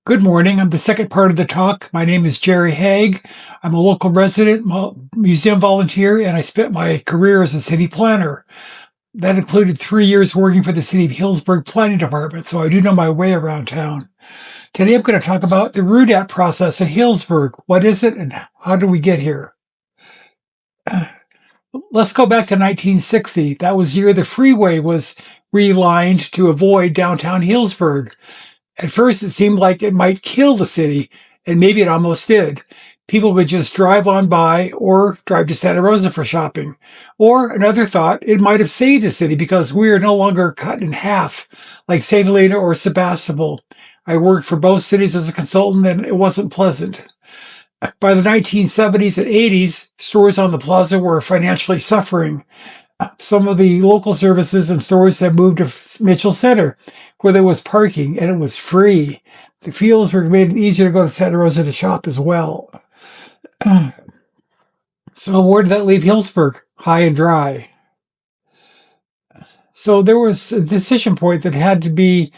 Good morning. I'm the second part of the talk. My name is Jerry Haag. I'm a local resident, museum volunteer, and I spent my career as a city planner. That included 3 years working for the City of Healdsburg Planning Department, so I do know my way around town. Today I'm going to talk about the RUDAT process in Healdsburg. What is it and how did we get here? Let's go back to 1960. That was the year the freeway was relined to avoid downtown Healdsburg. At first, it seemed like it might kill the city, and maybe it almost did. People would just drive on by or drive to Santa Rosa for shopping. Or another thought, it might have saved the city because we are no longer cut in half like St. Helena or Sebastopol. I worked for both cities as a consultant, and it wasn't pleasant. By the 1970s and 80s, stores on the Plaza were financially suffering. Some of the local services and stores have moved to Mitchell Center, where there was parking and it was free. The fields were made easier to go to Santa Rosa to shop as well. So where did that leave Healdsburg? High and dry. So there was a decision point that had to be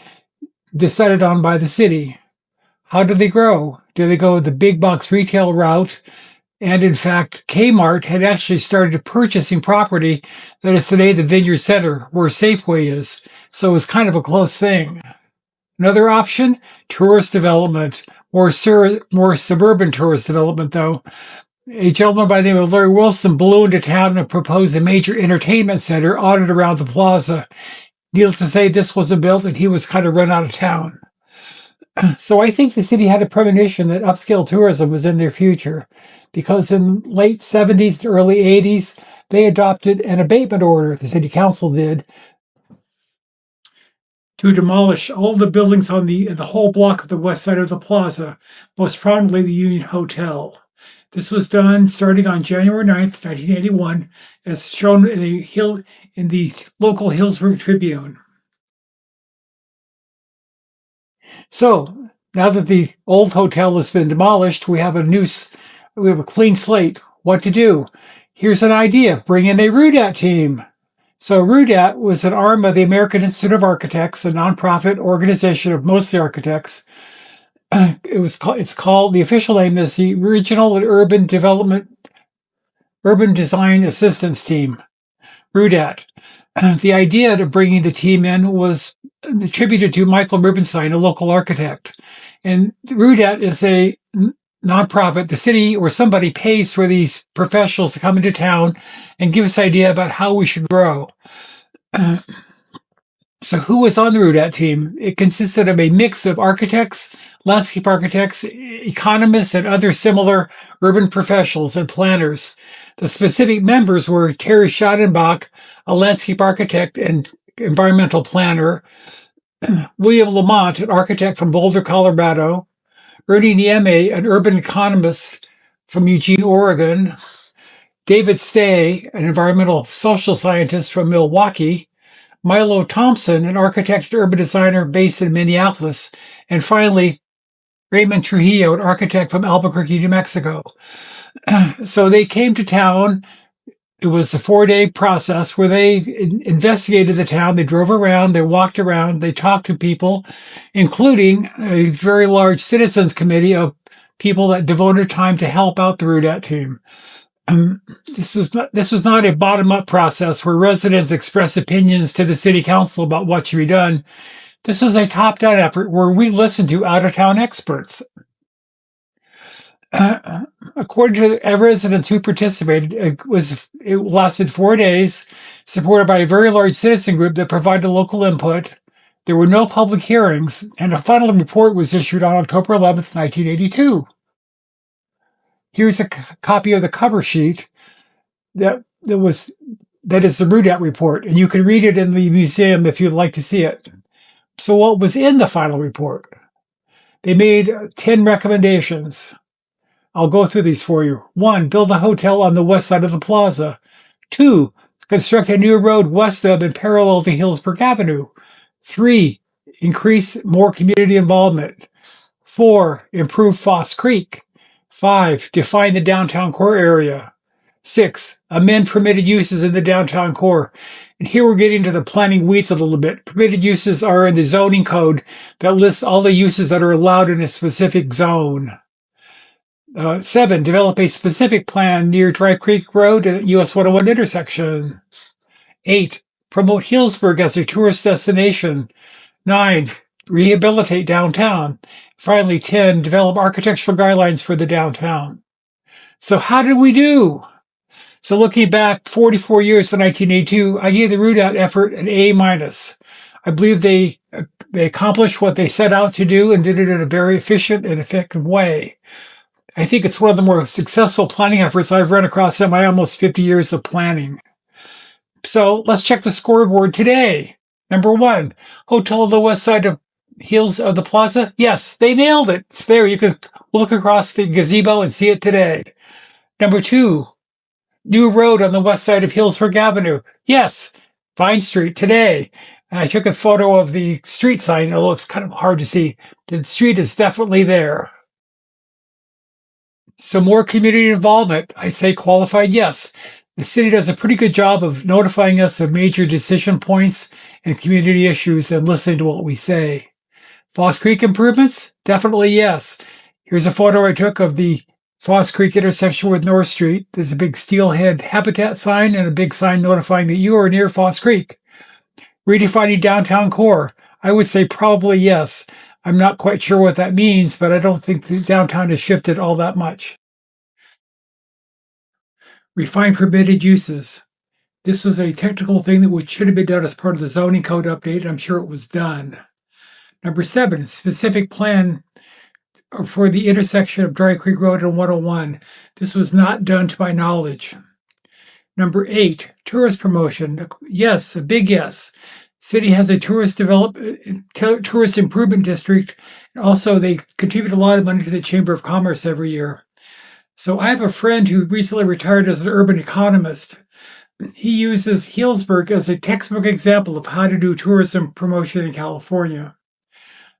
decided on by the city. How do they grow? Do they go the big box retail route? And in fact, Kmart had actually started purchasing property that is today the Vineyard Center, where Safeway is. So it was kind of a close thing. Another option, tourist development, more suburban tourist development, though. A gentleman by the name of Larry Wilson blew into town and proposed a major entertainment center on and around the plaza. Needless to say, this wasn't built and he was kind of run out of town. So I think the city had a premonition that upscale tourism was in their future, because in late 70s to early 80s, they adopted an abatement order, the city council did, to demolish all the buildings on the whole block of the west side of the plaza, most prominently the Union Hotel. This was done starting on January 9th, 1981, as shown in the local Healdsburg Tribune. So now that the old hotel has been demolished, we have a clean slate. What to do? Here's an idea. Bring in a RUDAT team. So RUDAT was an arm of the American Institute of Architects, a nonprofit organization of mostly architects. It's called, the official name is the Regional and Urban Design Assistance Team, RUDAT. The idea of bringing the team in was attributed to Michael Rubenstein, a local architect. And RUDAT is a nonprofit. The city or somebody pays for these professionals to come into town and give us an idea about how we should grow. So who was on the RUDAT team? It consisted of a mix of architects, landscape architects, economists, and other similar urban professionals and planners. The specific members were Terry Schadenbach, a landscape architect and environmental planner, William Lamont, an architect from Boulder, Colorado, Ernie Nieme, an urban economist from Eugene, Oregon, David Stay, an environmental social scientist from Milwaukee, Milo Thompson, an architect and urban designer based in Minneapolis, and finally, Raymond Trujillo, an architect from Albuquerque, New Mexico. So they came to town. It was a 4-day process where they investigated the town. They drove around, they walked around, they talked to people, including a very large citizens committee of people that devoted time to help out the RUDAT team. This was not a bottom-up process where residents express opinions to the city council about what should be done. This was a top-down effort where we listened to out-of-town experts. According to the residents who participated, it lasted 4 days, supported by a very large citizen group that provided local input. There were no public hearings, and a final report was issued on October 11th, 1982. Here's a copy of the cover sheet that is the RUDAT report, and you can read it in the museum if you'd like to see it. So what was in the final report? They made 10 recommendations. I'll go through these for you. 1, build a hotel on the west side of the plaza. 2, construct a new road west of and parallel to Healdsburg Avenue. 3, increase more community involvement. 4, improve Foss Creek. 5, define the downtown core area. 6, amend permitted uses in the downtown core. And here we're getting to the planning weeds a little bit. Permitted uses are in the zoning code that lists all the uses that are allowed in a specific zone. 7, develop a specific plan near Dry Creek Road at US 101 intersection. 8, promote Healdsburg as a tourist destination. 9, rehabilitate downtown. Finally, 10, develop architectural guidelines for the downtown. So how did we do? So looking back 44 years to 1982, I gave the RUDAT effort an A-. I believe they accomplished what they set out to do and did it in a very efficient and effective way. I think it's one of the more successful planning efforts I've run across in my almost 50 years of planning. So let's check the scoreboard today. Number 1, hotel on the west side of the Plaza. Yes, they nailed it. It's there. You can look across the gazebo and see it today. Number 2, new road on the west side of Healdsburg Avenue. Yes, Vine Street today. And I took a photo of the street sign, although it's kind of hard to see. The street is definitely there. So more community involvement. I say qualified yes. The city does a pretty good job of notifying us of major decision points and community issues and listening to what we say. Foss Creek improvements? Definitely yes. Here's a photo I took of the Foss Creek intersection with North Street. There's a big steelhead habitat sign and a big sign notifying that you are near Foss Creek. Redefining downtown core? I would say probably yes. I'm not quite sure what that means, but I don't think the downtown has shifted all that much. Refine permitted uses. This was a technical thing that should have been done as part of the zoning code update. I'm sure it was done. Number 7, specific plan for the intersection of Dry Creek Road and 101. This was not done to my knowledge. Number 8, tourist promotion. Yes, a big yes. City has a tourist improvement district. Also, they contribute a lot of money to the Chamber of Commerce every year. So I have a friend who recently retired as an urban economist. He uses Healdsburg as a textbook example of how to do tourism promotion in California.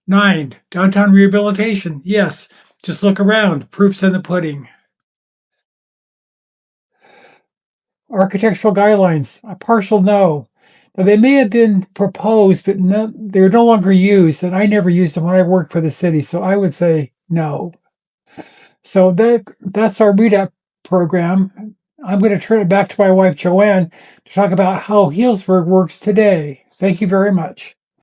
9, downtown rehabilitation. Yes, just look around. Proof's in the pudding. Architectural guidelines. A partial no. Now, they may have been proposed, but they're no longer used, and I never used them when I worked for the city, so I would say no. So that's our RUDAT program. I'm going to turn it back to my wife, Joanne, to talk about how Healdsburg works today. Thank you very much.